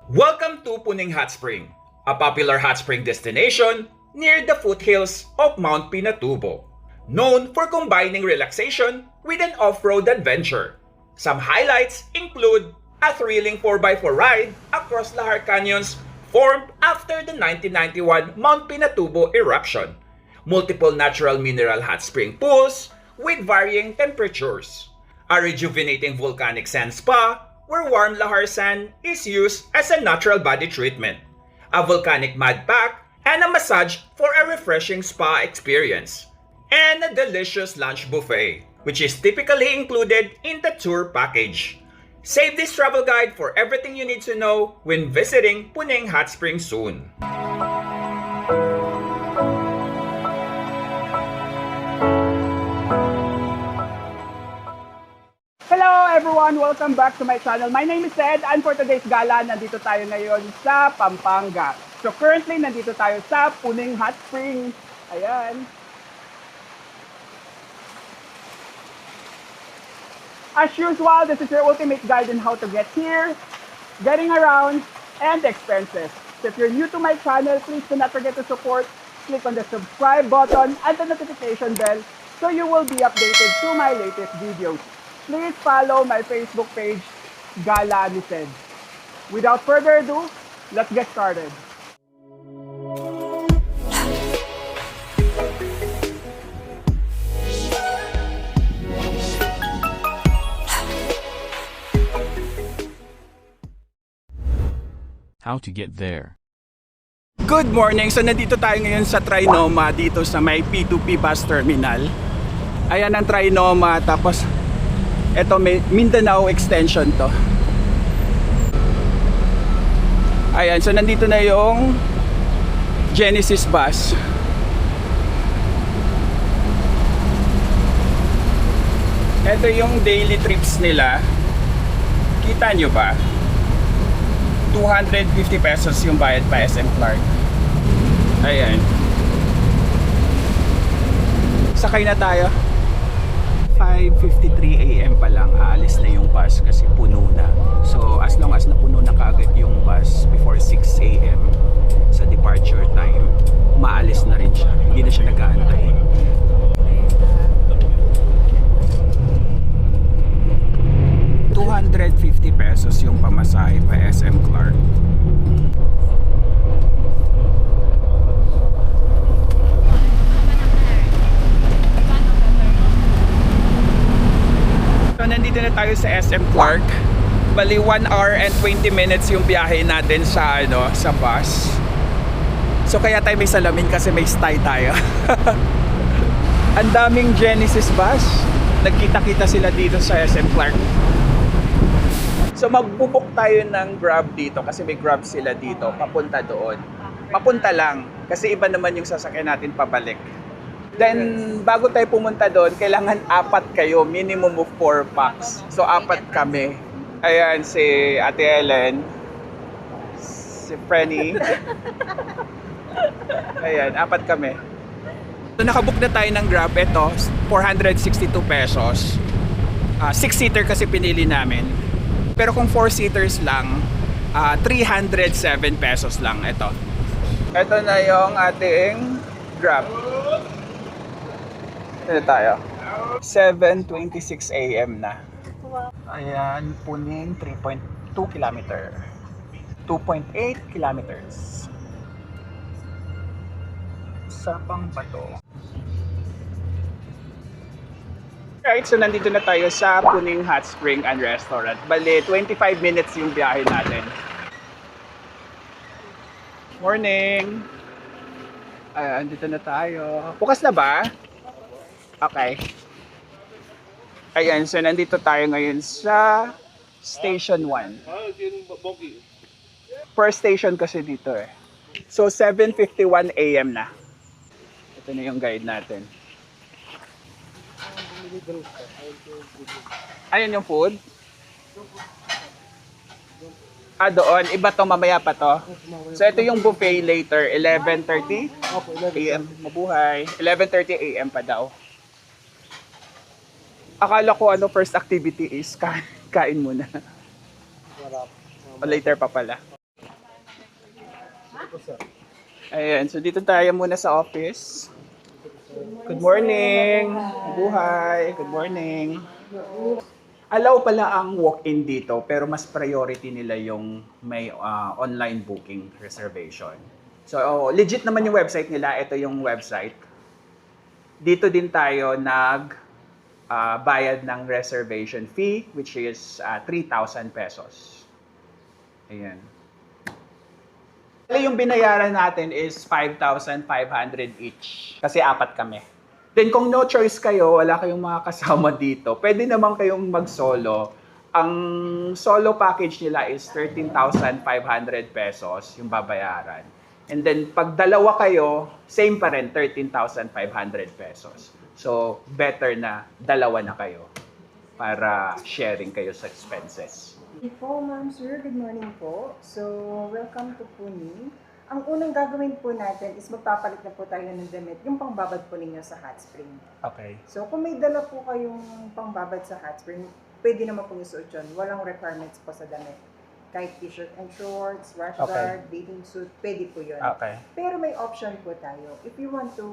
Welcome to Puning Hot Spring, a popular hot spring destination near the foothills of Mount Pinatubo, known for combining relaxation with an off-road adventure. Some highlights include a thrilling 4x4 ride across Lahar Canyons formed after the 1991 Mount Pinatubo eruption, multiple natural mineral hot spring pools with varying temperatures, a rejuvenating volcanic sand spa where warm lahar sand is used as a natural body treatment, a volcanic mud pack, and a massage for a refreshing spa experience, and a delicious lunch buffet, which is typically included in the tour package. Save this travel guide for everything you need to know when visiting Puning Hot Springs soon. Hello everyone! Welcome back to my channel. My name is Ed and for today's gala, nandito tayo ngayon sa Pampanga. So currently, nandito tayo sa Puning Hot Springs. Ayan. As usual, this is your ultimate guide on how to get here, getting around, and expenses. So if you're new to my channel, please do not forget to support. Click on the subscribe button and the notification bell so you will be updated to my latest videos. Please follow my Facebook page, Gala ni Ted. Without further ado, let's get started. How to get there. Good morning! So nandito tayo ngayon sa Trinoma dito sa may P2P bus terminal. Ayan ang Trinoma, tapos ito may Mindanao extension to. Ayan, so nandito na yung Genesis bus. Ito yung daily trips nila. Kita nyo ba? 250 pesos yung bayad pa SM Clark. Ayan. Sakay na tayo. 5:53 AM pa lang, aalis na yung bus kasi puno na. So as long as napuno na kaagad yung bus before 6 AM sa departure time, maalis na rin siya. Hindi na siya nag-aantay. ₱250 yung pamasahe pa SM Clark. Nandito na tayo sa SM Clark. Bali 1 hour and 20 minutes yung biyahe natin sa sa bus. So kaya tayo may salamin kasi may stay tayo. Ang daming Genesis bus. Nagkita-kita sila dito sa SM Clark. So magbubuk tayo ng Grab dito kasi may Grab sila dito papunta doon. Papunta lang kasi iba naman yung sasakyan natin pabalik. Then, bago tayo pumunta doon, kailangan 4 kayo, minimum of 4 packs. So, 4 kami. Ayan, si Ate Ellen, si Frenny. Ayan, 4 kami. So, nakabook na tayo ng Grab. Ito, 462 pesos. 6-seater kasi pinili namin. Pero kung 4-seaters lang, 307 pesos lang. Ito. Ito na yung ating Grab. Ito tayo. 7:26 AM na. Ayan, Puning 3.2 kilometer. 2.8 kilometers. Sapang Bato. Right, so nandito na tayo sa Puning Hot Spring and Restaurant. Bale, 25 minutes yung biyahe natin. Morning! Ayan, dito na tayo. Bukas na ba? Okay. Ayan, so nandito tayo ngayon sa Station 1. Per station kasi dito eh. So 7:51 AM na. Ito na yung guide natin. Ayan yung food? Doon. Iba to, mamaya pa to. So ito yung buffet later, 11:30 AM. Mabuhay. 11:30 AM pa daw. Akala ko first activity is kain muna. O later pa pala. Ayan, so dito tayo muna sa office. Good morning! Buhay! Good morning! Allow pala ang walk-in dito, pero mas priority nila yung may online booking reservation. So, legit naman yung website nila. Ito yung website. Dito din tayo bayad ng reservation fee, which is 3,000 pesos. Ayan. Yung binayaran natin is 5,500 each. Kasi apat kami. Then kung no choice kayo, wala kayong mga kasama dito, pwede naman kayong mag-solo. Ang solo package nila is 13,500 pesos yung babayaran. And then pag dalawa kayo, same pa rin, 13,500 pesos. So better na dalawa na kayo para sharing kayo sa expenses. Po, ma'am, sir. Good morning po. So, welcome to Puni. Ang unang gagawin po natin is magpapalit na po tayo ng damit, yung pangbabad po ninyo sa hot spring. Okay. So, kung may dala po kayong pangbabad sa hot spring, pwede naman pong isuot yun. Walang requirements po sa damit. Kahit t-shirt and shorts, rash guard, bathing suit, pwede po yun. Okay. Pero may option po tayo. If you want to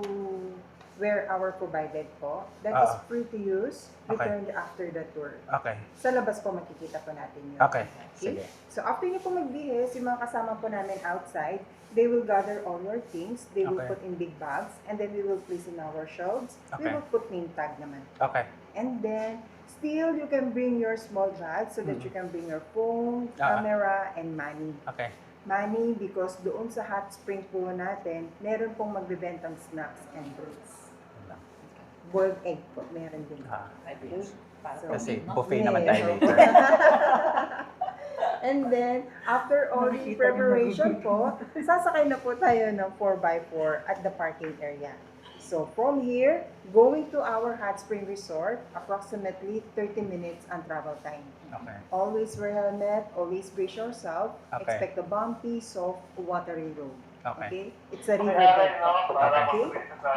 wear our provided po, that is free to use, returned after the tour. Okay. Sa labas po makikita po natin yun. Okay. Sige. So after nyo po magbihis, yung mga kasama po namin outside, they will gather all your things, they will put in big bags, and then we will place in our shelves. We will put name tag naman. Okay. And then, still you can bring your small bag so that you can bring your phone, camera, and money. Okay. Money because doon sa hot spring po natin, meron pong magbebentang snacks and drinks. Boiled egg po, meron din. Okay? So, Kasi buffet naman tayo later. And then, after all the preparation po, sasakay na po tayo ng 4x4 at the parking area. So, from here, going to our hot spring resort, approximately 30 minutes ang travel time. Okay. Always wear helmet, always brace yourself, Okay. expect a bumpy, soft, watery road. Okay. It's a river bed. Okay?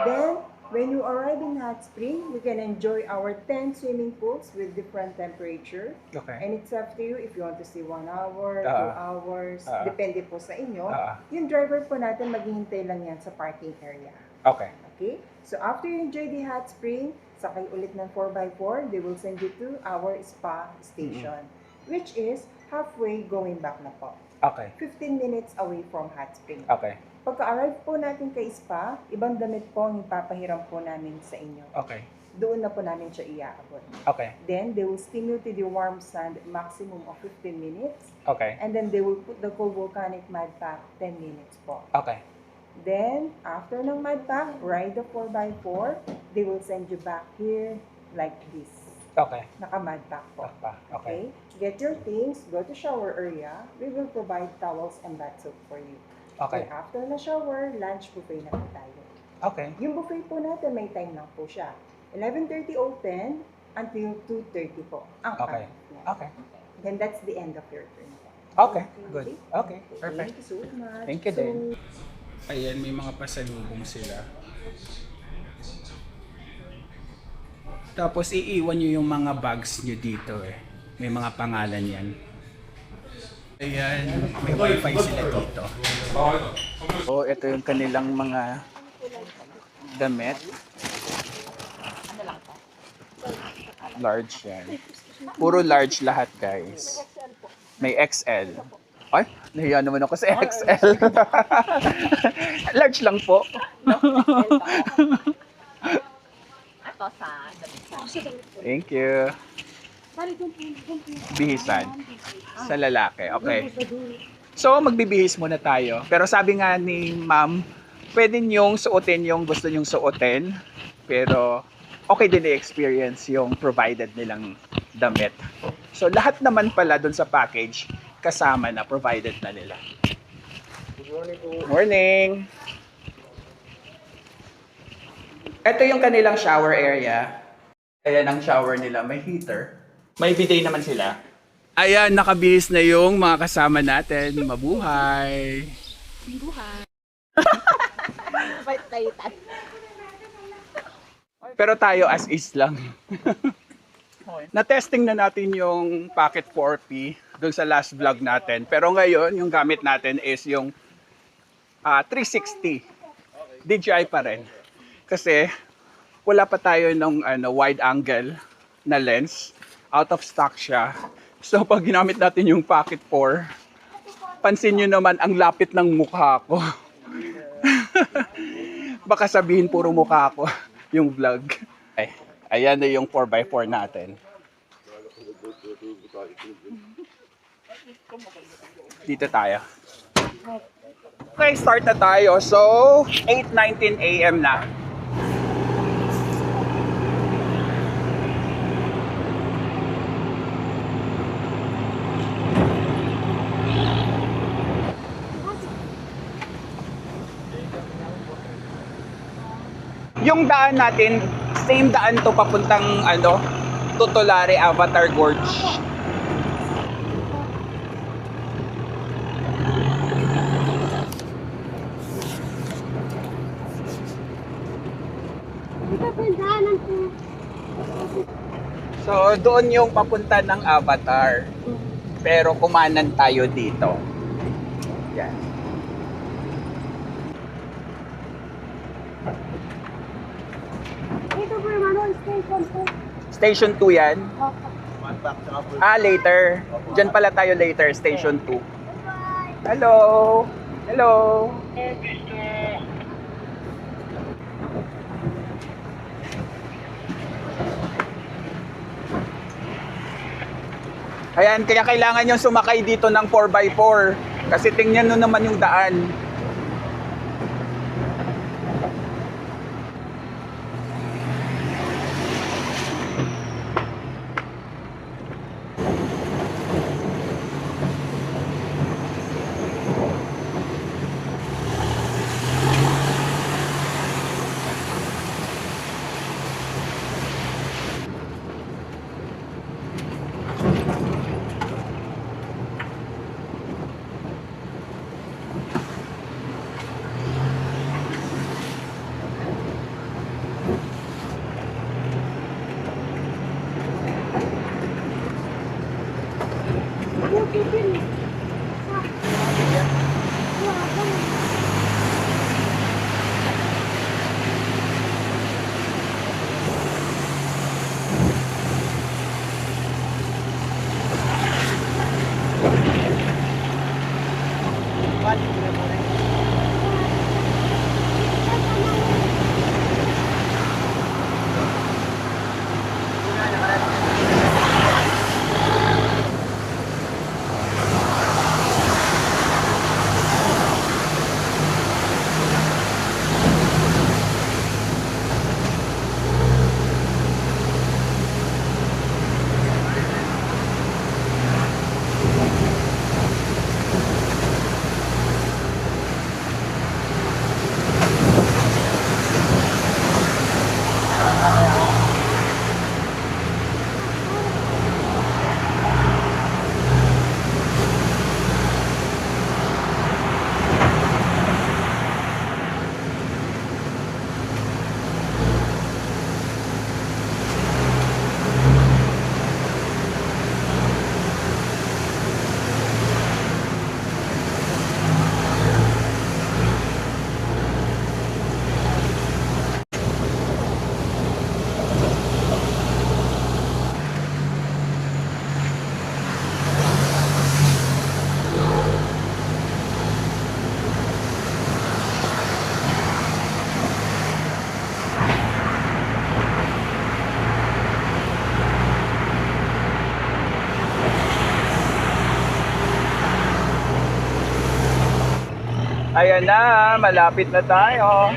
Then, when you arrive in hot spring, you can enjoy our 10 swimming pools with different temperature. Okay. And it's up to you if you want to stay 1 hour, 2 hours, depende po sa inyo. Yung driver po natin, maghihintay lang yan sa parking area. Okay. Okay? So after you enjoy the hot spring, sakay ulit ng 4x4, they will send you to our spa station, which is halfway going back na po. Okay. 15 minutes away from hot spring. Okay. Pagka-arrive po natin kay spa, ibang damit po ang ipapahiram po namin sa inyo. Okay. Doon na po namin siya iaabot. Okay. Then, they will steam you to the warm sand maximum of 15 minutes. Okay. And then, they will put the cold volcanic mud pack 10 minutes po. Okay. Then, after ng mud pack, ride the 4x4. They will send you back here like this. Okay. Naka-mud pack po. Okay. Get your things, go to shower area. We will provide towels and bath soap for you. Okay. And after na shower, lunch buffet na po tayo. Okay. Yung buffet po natin, may time lang po siya. 11:30 open until 2:30 po. Ang Okay. niya. Okay. Then that's the end of your turn. Okay. Good. Okay. Perfect. Thank you so much. Thank you din. Ayan, may mga pasalubong sila. Tapos iiwan nyo yung mga bags nyo dito eh. May mga pangalan yan. Ayan, may wifi sila dito. Oh, ito yung kanilang mga damit. Large yan. Puro large lahat, guys. May XL. Ay, nahiya naman ako sa XL. Large lang po. Thank you. Bihisan. Sa lalaki. Okay. So, magbibihis muna tayo. Pero sabi nga ni ma'am, pwede niyong suotin yung gusto niyong suotin. Pero, okay din i-experience yung provided nilang damit. So, lahat naman pala dun sa package, kasama na, provided na nila. Good morning po. Morning! Ito yung kanilang shower area. Ayan ang shower nila. May heater. May bidet naman sila. Ayan, nakabihis na yung mga kasama natin. Mabuhay! Pero tayo as is lang. Na-testing na natin yung Pocket 4P doon sa last vlog natin. Pero ngayon, yung gamit natin is yung 360. DJI pa rin. Kasi wala pa tayo ng wide angle na lens. Out of stock siya. So pag ginamit natin yung Pocket 4, pansin nyo naman ang lapit ng mukha ko. Baka sabihin puro mukha ko yung vlog. Ay, ayan na yung 4x4 natin. Dito tayo. Okay, start na tayo. So, 8:19 a.m. na. Yung daan natin, same daan to papuntang Tutulare Avatar Gorge. So, doon yung papunta ng Avatar. Pero kumanan tayo dito. Yan. Ito po yung station po. Station 2 yan. Later. Diyan pala tayo later, Station 2. Hello! Hello! Ayan, kaya kailangan yung sumakay dito ng 4x4. Kasi tingnan nyo naman yung daan. Ayan na, malapit na tayo.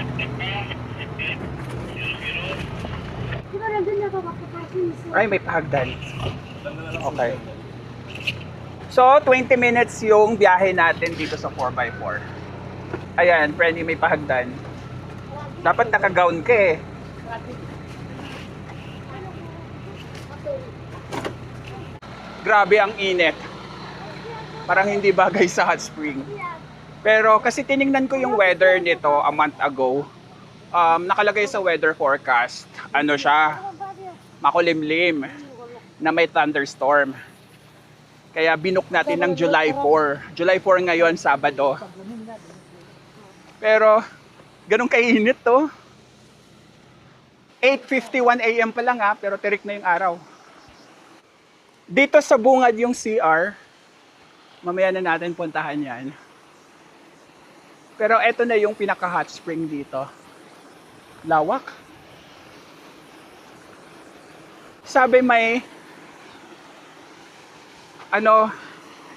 Ay, may pahagdan. Okay. So, 20 minutes yung biyahe natin dito sa 4x4. Ayan, Frenny, may pahagdan. Dapat naka-gown ka eh. Grabe ang init. Parang hindi bagay sa hot spring. Pero kasi tiningnan ko yung weather nito a month ago. Nakalagay sa weather forecast, ano siya, makulimlim na may thunderstorm. Kaya binook natin ng July 4. July 4 ngayon, Sabado. Pero, ganun kainit to. 8:51 AM pa lang pero tirik na yung araw. Dito sa bungad yung CR. Mamaya na natin puntahan yan. Pero eto na yung pinaka-hot spring dito. Lawak. Sabi may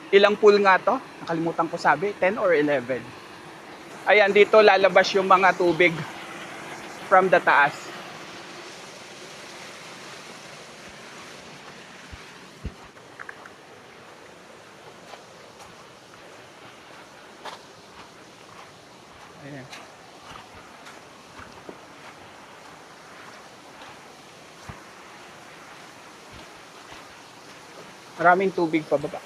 ilang pool nga to? Nakalimutan ko sabi, 10 or 11. Ayan, dito lalabas yung mga tubig from the taas. Ayan. Maraming tubig pababa.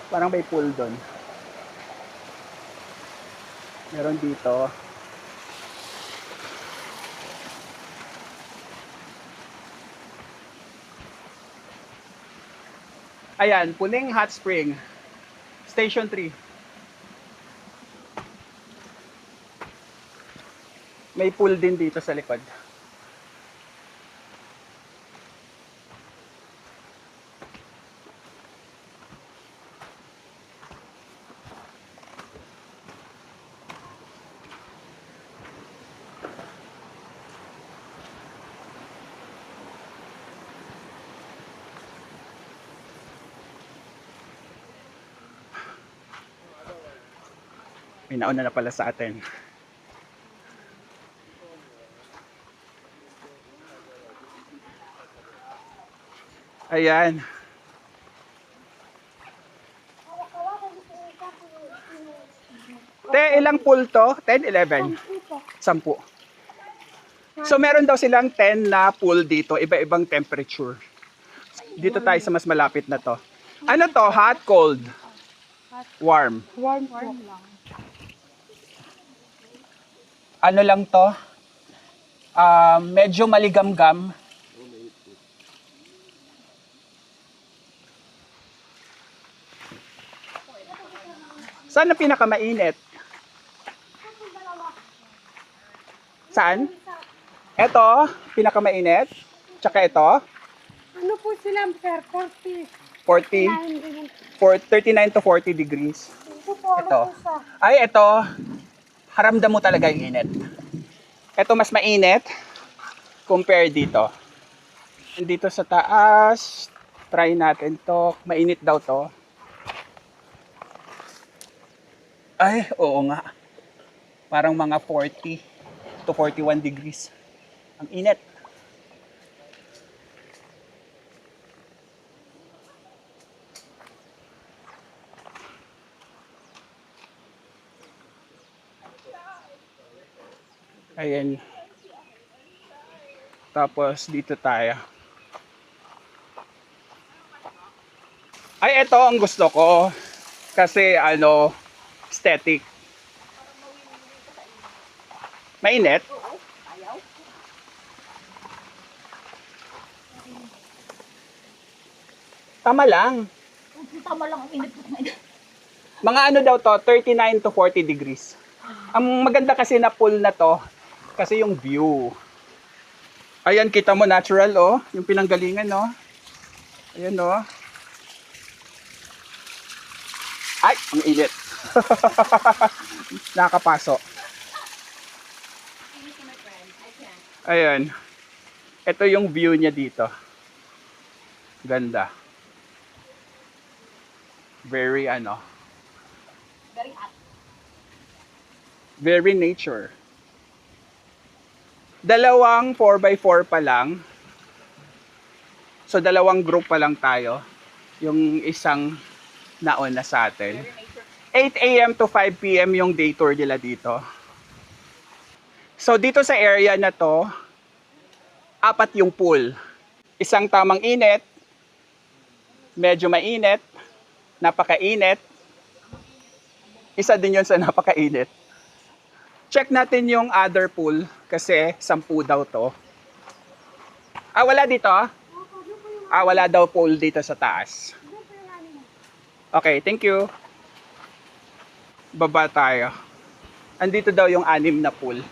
Parang may pool doon. Meron dito. Ayan, Puning Hot Spring. Station 3. May pool din dito sa likod. May nauna na pala sa atin. Ayan. Ilang pool to? 10, 11? 10. So meron daw silang 10 na pool dito, iba-ibang temperature. Dito tayo sa mas malapit na to. Ano to? Hot, cold? Warm. Warm lang. Ano lang to? Medyo maligamgam. Saan na pinakamainit? Saan? Ito, pinakamainit. Tsaka ito, Ano po sila, sir? 40, 39 to 40 degrees. Ito po, Ito. ano po sa... Ay, ito, haramdam mo talaga yung init. Ito mas mainit compare dito. Dito sa taas, try natin to. Mainit daw to. Ay, oo nga. Parang mga 40 to 41 degrees. Ang init. Ayan. Tapos dito tayo. Ay, ito ang gusto ko. Kasi aesthetic. Mainit? Tama lang. Tama lang ang init. Mga daw to, 39 to 40 degrees. Ang maganda kasi na pool na to, kasi yung view. Ayan, kita mo natural yung pinanggalingan Ayan Ay, ang init. Nakakapaso. Ayan. Ito yung view niya dito. Ganda. Very Very hot. very nature. Dalawang 4x4 pa lang. So, dalawang group pa lang tayo. Yung isang nauna sa atin. 8 a.m. to 5 p.m. yung day tour nila dito. So, dito sa area na to, 4 yung pool. Isang tamang init, medyo mainit, napakainit. Isa din yun sa napakainit. Check natin yung other pool kasi 10 daw to. Ah, wala dito? Ah, wala daw pool dito sa taas. Okay, thank you. Baba tayo. Andito daw yung 6 na pool.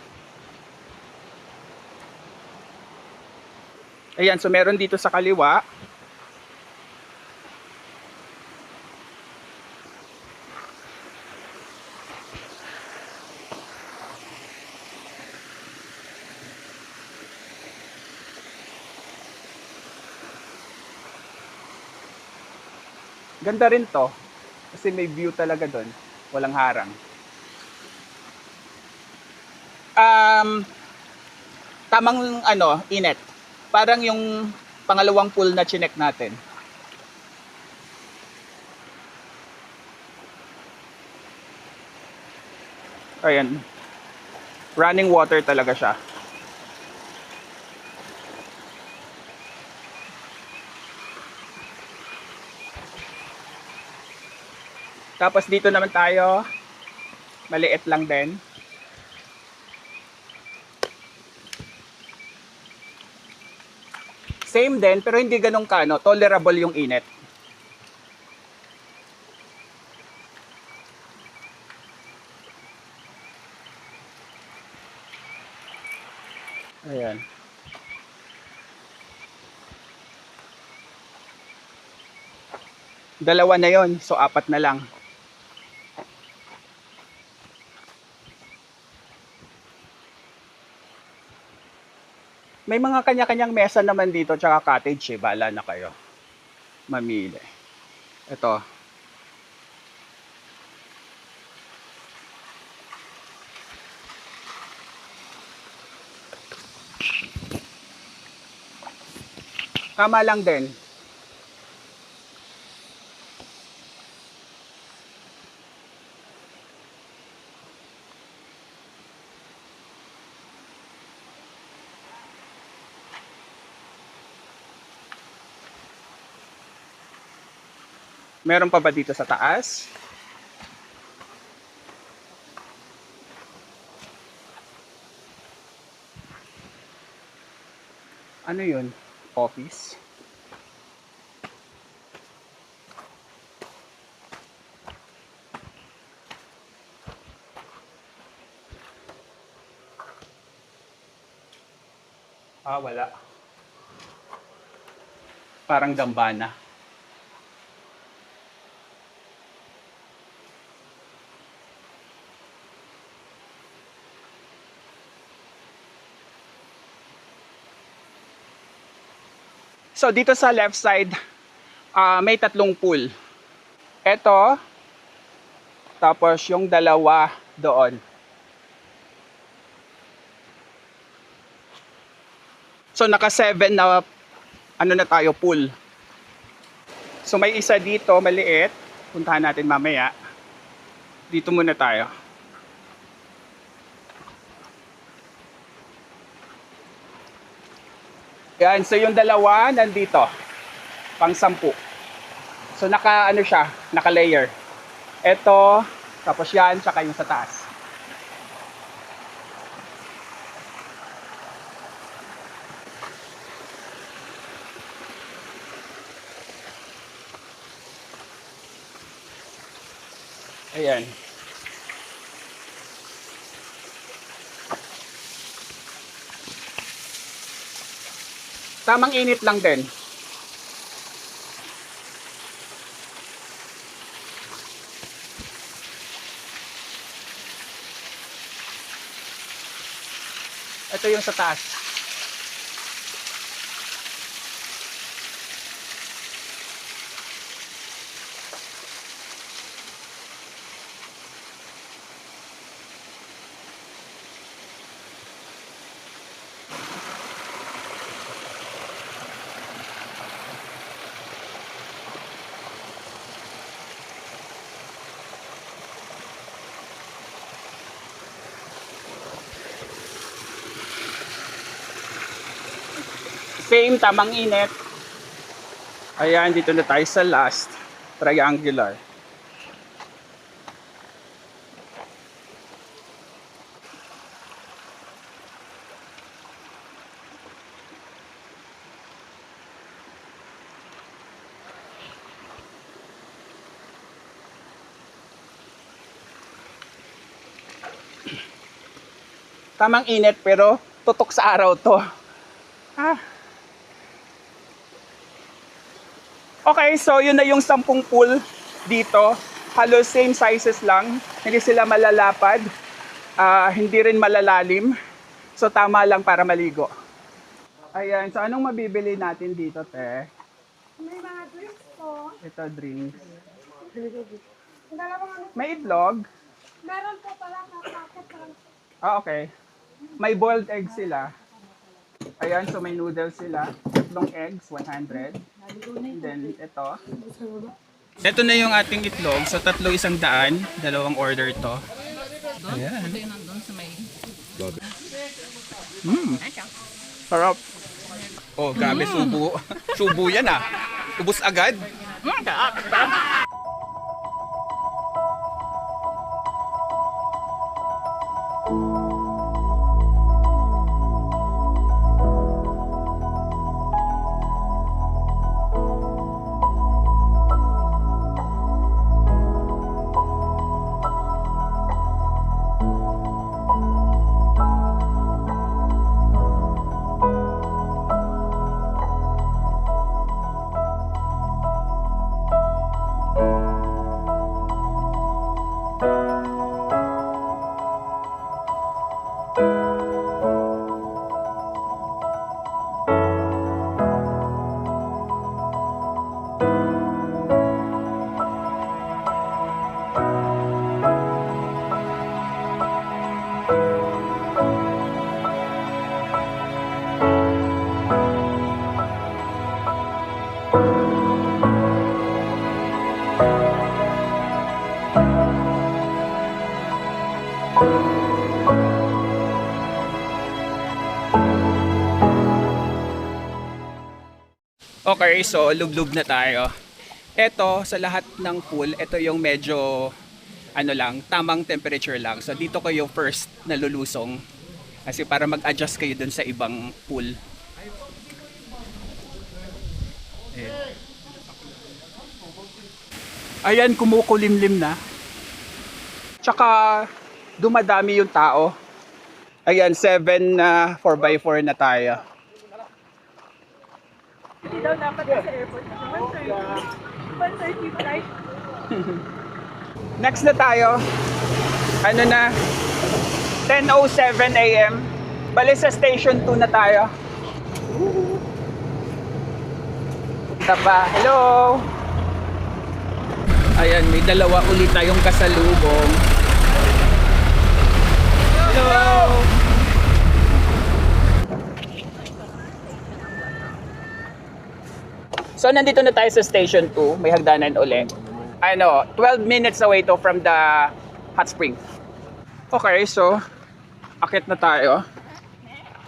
Ayan, so meron dito sa kaliwa. Ganda rin to. Kasi may view talaga doon. Walang harang. Tamang init. Parang yung pangalawang pool na chinek natin. Ayan. Running water talaga siya. Tapos dito naman tayo. Maliit lang din. Same din, pero hindi ganun tolerable yung init. Ayan. Dalawa na yon, so 4 na lang. May mga kanya-kanyang mesa naman dito tsaka cottage Bala na kayo mamili. Ito. Tama lang din. Meron pa ba dito sa taas? Ano yun? Office? Ah, wala. Parang dambana. So dito sa left side, may 3 pool. Ito, tapos yung dalawa doon. So naka 7 na na tayo pool. So may isa dito maliit, puntahan natin mamaya. Dito muna tayo. Yan, so yung dalawa nandito, pang 10. So naka-layer. Ito, tapos yan, tsaka yung sa taas. Ayan. Tamang init lang din. Ito yung sa taas. Same, tamang init. Ayan, dito na tayo sa last. Triangular. Tamang init pero tutok sa araw to. Ah. Okay, so yun na yung 10 pool dito. Halos same sizes lang. Hindi sila malalapad. Hindi rin malalalim. So tama lang para maligo. Ayan, so anong mabibili natin dito, te? May mga drinks po. Ito, drinks. Dalawang ano. May itlog. Meron po pala na packet lang. Okay. May boiled egg sila. Ayan, so may noodles sila. 3 eggs, 100. And then, ito. Ito na yung ating itlog. So, 3 100. 2 order to. Ayan. Ito yung nandun sa may... Sarap. Oh, grabe, subo. Subo yan ah. Ubus agad. Okay, so lub-lub na tayo. Ito, sa lahat ng pool, ito yung medyo, ano lang, tamang temperature lang. So dito kayo first nalulusong. Kasi para mag-adjust kayo dun sa ibang pool. Ayan, kumukulimlim na. Tsaka, dumadami yung tao. Ayan, 7 na 4x4 na tayo. Hindi daw dapat sa airport. 1:30 flight. Next na tayo. Ano na? 10:07 a.m. Bali sa station 2 na tayo. Taba, hello! Ayan, may dalawa ulit tayong kasalubong. Hello! So, nandito na tayo sa station 2. May hagdanan ulit. 12 minutes away to from the hot spring. Okay, so, akit na tayo.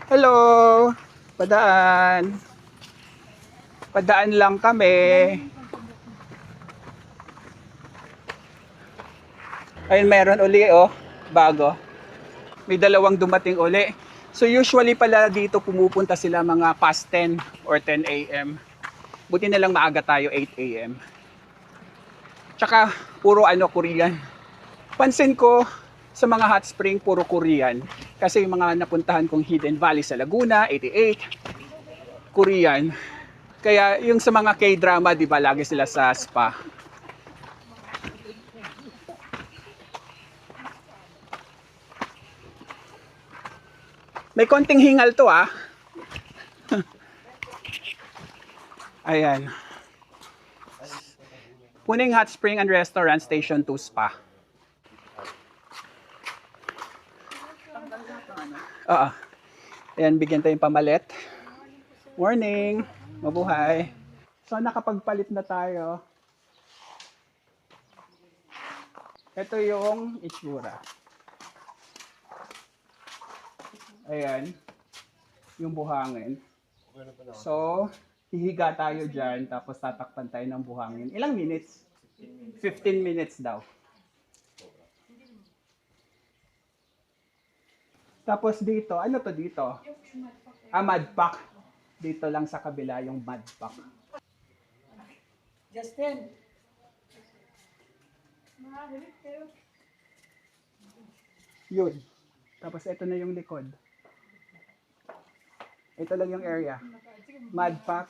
Hello! Padaan. Padaan lang kami. Ayun, meron uli, oh. Bago. May dalawang dumating uli. So, usually pala dito pumupunta sila mga past 10 or 10 a.m. Buti na lang maaga tayo, 8 a.m. Tsaka, puro Korean. Pansin ko, sa mga hot spring, puro Korean. Kasi yung mga napuntahan kong Hidden Valley sa Laguna, 88, Korean. Kaya yung sa mga K-drama, di ba, lagi sila sa spa. May konting hingal to ah. Ayan. Puning Hot Spring and Restaurant Station 2 Spa. Ayan, bigyan tayong pamalit. Morning. Mabuhay. So, nakapagpalit na tayo. Ito yung itsura. Ayan. Yung buhangin. So, hihiga tayo dyan, tapos tatakpan tayo ng buhangin. Ilang minutes? 15 minutes daw. Tapos dito, ano to dito? Mud pack. Dito lang sa kabila yung mud pack. Justin. Yun. Tapos ito na yung likod. Ito lang yung area. Mud Pack.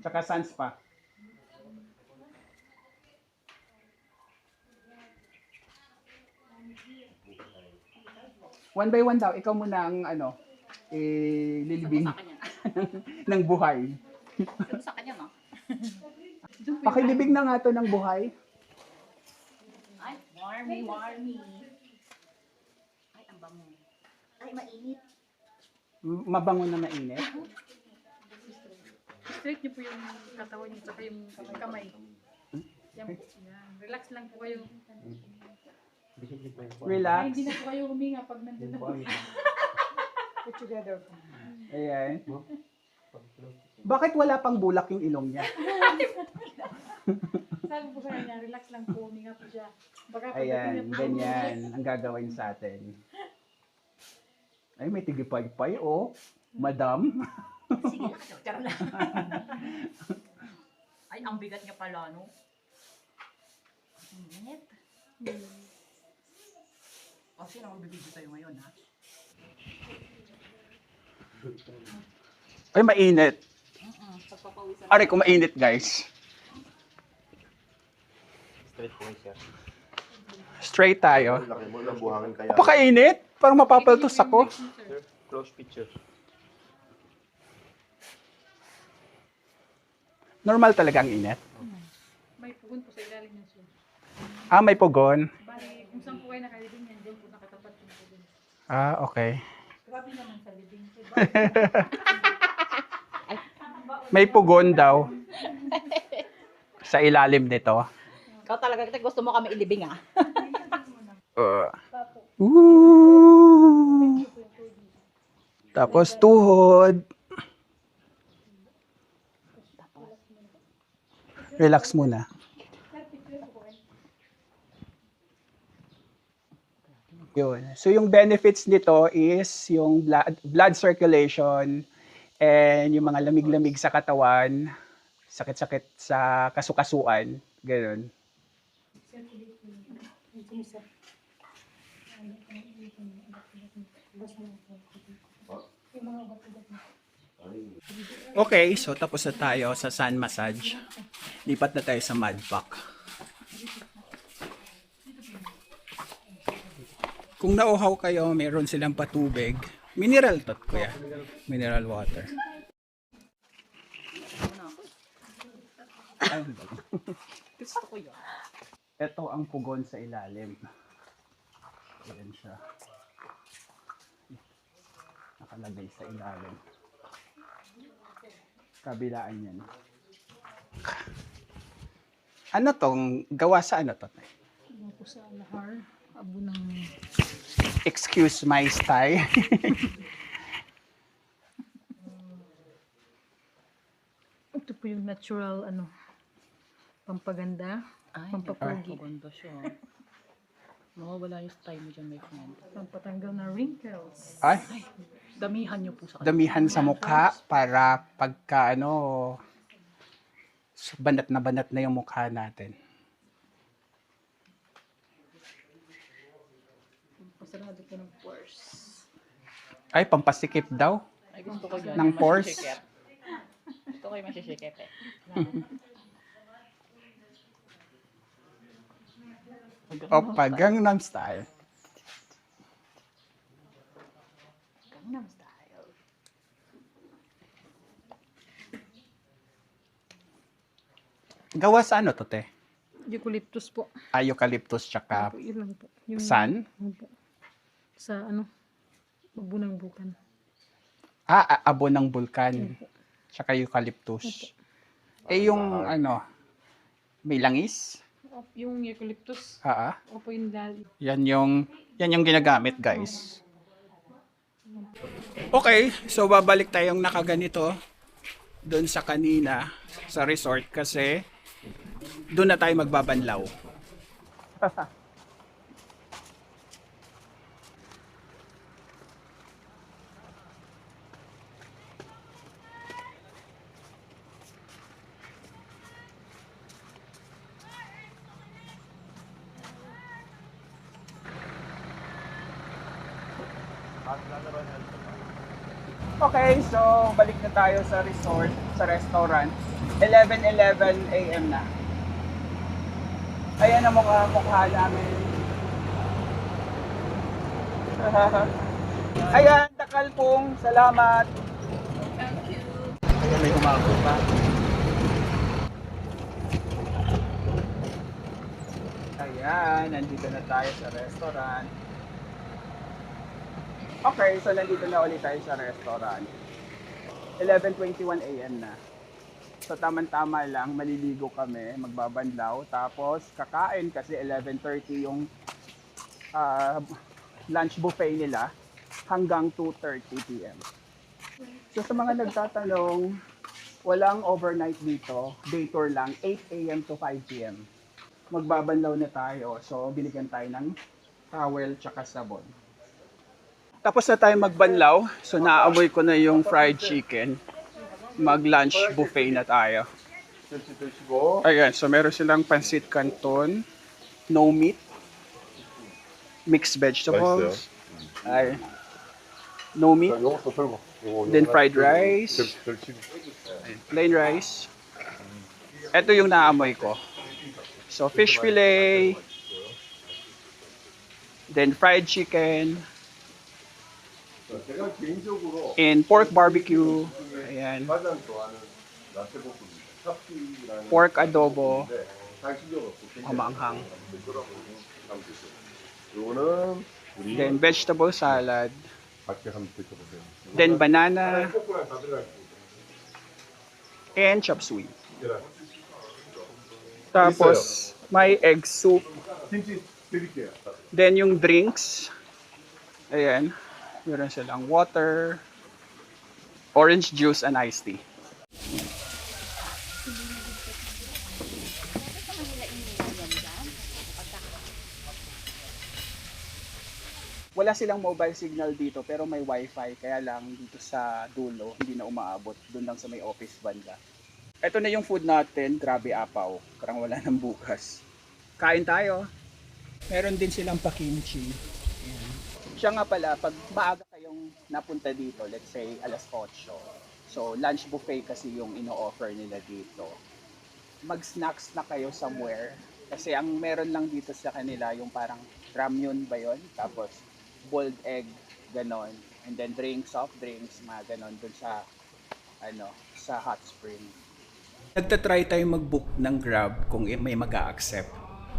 Tsaka Sun Spa. One by one daw, ikaw muna ang lilibing ng buhay. Sa kanya, no? Pakilibing na nga to ng buhay. Ay, warmy. Ay, ang bango. Ay, mainit. Mabango na mainit. Straight niyo po yung katawan niyo tsaka yung kamay. Yan po. Yan. Relax lang po kayo. Ay, Relax. hindi na po kayo huminga pag nandun na po. Put together. Ayan. Bakit wala pang bulak yung ilong niya? Sabi po sa kanya, relax lang po, huminga po siya. Baka pag Ayan, ganyan ang gagawin sa atin. Ay, may tigipay-pay, oh. Madam. Sige lang, char lang. Ay, ang bigat niya pala, no? Init. O, sino ang bibigyo sa'yo ngayon, ha? Ay, mainit. Pagpapawisan. Aray ko, mainit, guys. Straight po siya. Straight tayo. Laki mo ng buhangin kaya. Napakainit. Parang mapapaltos ako. Sir, close picture. Normal talaga ang init. may pugon po sa ilalim ng sir. Ah, may pugon. Bali, kung saan po kayo nakalibing yan, doon po nakatapat yung pugon. Ah, okay. Grabe naman sa libing. May pugon daw. Sa ilalim nito. Ikaw talaga, gusto mo kami ilibing, ha? Ooh. Tapos tuhod. Relax muna. Yun. So yung benefits nito is yung blood circulation and yung mga lamig-lamig sa katawan, sakit-sakit sa kasukasuan, gano'n. Okay, so tapos na tayo sa sun massage. Lipat na tayo sa mud pack. Kung nauhaw kayo, meron silang patubig. Mineral to, kuya. Mineral water. Ay, Gusto ko yun. ito ang pugon sa ilalim. Ayan siya. Nakalagay sa ilalim. Kabilaan yan. Ano tong gawa sa ano to? Ano po sa lahar, abo ng... Excuse my style. Ito po yung natural, pampaganda, pampapogi, Maganda siya. Mawawala yung style mo dyan, my friend. pampatanggal na wrinkles. Ay, Damihan niyo po sa damihan sa mukha para pagka banat na yung mukha natin. Pasarado po ng pores. Ay, pampasikip daw Ay, gusto ko yun. ng yung pores. masisikip. Gusto ko yung masisikip, eh. Opa, Gangnam Style. Gangnam Style. Gawa sa ano to, te? Eucalyptus po. Eucalyptus tsaka Yun lang po. Yung, sun? yun po. Sa abo ng bukan. Abo ng bulkan. Tsaka eucalyptus. Eh, yung may langis? Yung eucalyptus, opo yung dali. Yan yung ginagamit, guys. Okay, so babalik tayong nakaganito doon sa kanina sa resort kasi doon na tayo magbabanlaw. Okay, so balik na tayo sa resort, sa restaurant. 11:11 a.m. na. Ayan ang mukha namin. Ayan, takal pong. Salamat. Ayan, may humabot pa. Ayan, nandito na tayo sa restaurant. Okay, so nandito na ulit tayo sa restaurant. 11:21 a.m. na. So tama-tama lang, maliligo kami, magbabanlaw, tapos kakain kasi 11:30 yung lunch buffet nila hanggang 2:30 p.m. So sa mga nagtatanong, walang overnight dito, day tour lang, 8 a.m. to 5 p.m. Magbabanlaw na tayo, so binigyan tayo ng towel tsaka sabon. Tapos na tayo magbanlaw, so naamoy ko na yung fried chicken. Mag-lunch buffet na tayo. Ayan, so meron silang pancit canton, no meat, mixed vegetables, ay, no meat, then fried rice, plain rice. Ito yung naamoy ko. So fish fillet, then fried chicken, and pork barbecue, ayan, pork adobo, maanghang, then vegetable salad, then banana, and chop suey. Tapos may egg soup, then yung drinks, ayan, meron silang water, orange juice, and iced tea. Wala silang mobile signal dito pero may wifi, kaya lang dito sa dulo hindi na umaabot, doon lang sa may office banda. Ito na yung food natin, grabe apaw, parang wala nang bukas. Kain tayo. Meron din silang pakimchi. Ayan. Siya nga pala, pag maaga kayong napunta dito, let's say alas 8, so lunch buffet kasi yung ino-offer nila dito. Mag-snacks na kayo somewhere, kasi ang meron lang dito sa kanila yung parang ramyun ba yun? Tapos boiled egg, ganon. And then soft drinks, mga ganon dun sa, sa hot spring. Nagtatry tayo mag-book ng Grab kung may mag-a-accept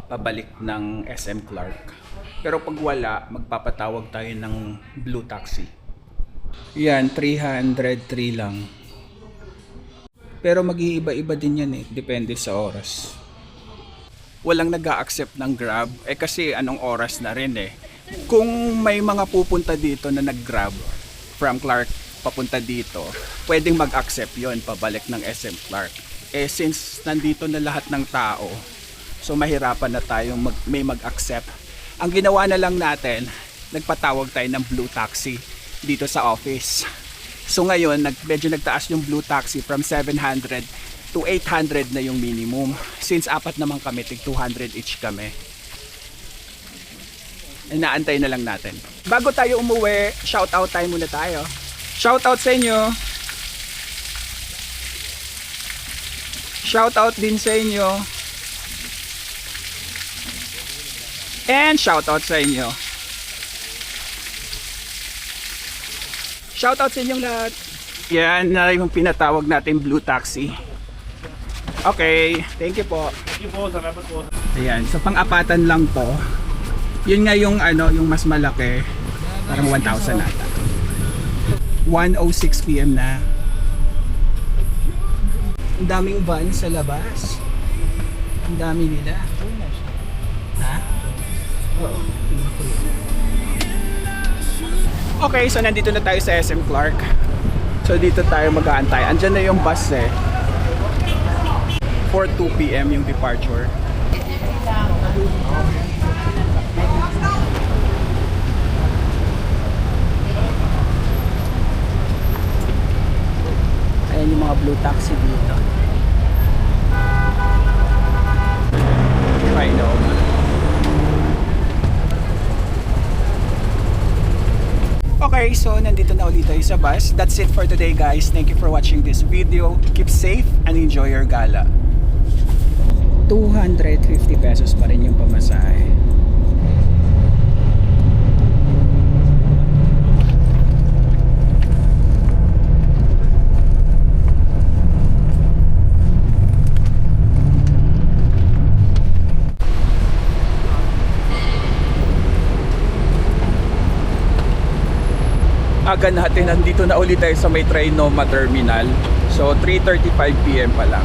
pabalik ng SM Clark. Pero pag wala, magpapatawag tayo ng Blue Taxi. Yan, 303 lang. Pero mag-iiba-iba din yan eh, depende sa oras. Walang nag-a-accept ng Grab, kasi anong oras na rin eh. Kung may mga pupunta dito na nag-Grab from Clark papunta dito, pwedeng mag-accept yon pabalik ng SM Clark. Since nandito na lahat ng tao, so mahirapan na tayong may mag-accept. Ang ginawa na lang natin, nagpatawag tayo ng Blue Taxi dito sa office. So ngayon, medyo nagtaas yung Blue Taxi from 700 to 800 na yung minimum. Since apat naman kami, tig 200 each kami. Inaantay na lang natin. Bago tayo umuwi, shoutout time muna tayo. Shoutout sa inyo. Shoutout din sa inyo. And shoutout sa inyo. Shoutout sa inyong lahat. Yan na yung pinatawag natin Blue Taxi. Okay, thank you po. Thank you po, salamat po. Ayan, so pang-apatan lang to. Yun nga yung yung mas malaki. Parang 1,000 ata. 1:06 PM na. Ang daming van sa labas. Ang dami nila. Ha? Oo. Okay, so nandito na tayo sa SM Clark. So dito tayo mag-aantay. Andyan na yung bus eh. 4:02 PM yung departure. Ayan yung mga Blue Taxi dito. I know. Okay, Okay, so nandito na ulit tayo sa bus. That's it for today, guys. Thank you for watching this video. Keep safe and enjoy your gala. 250 pesos pa rin yung pamasahe. Aga natin, nandito na ulit tayo sa may Trinoma Terminal. So 3:35 PM pa lang.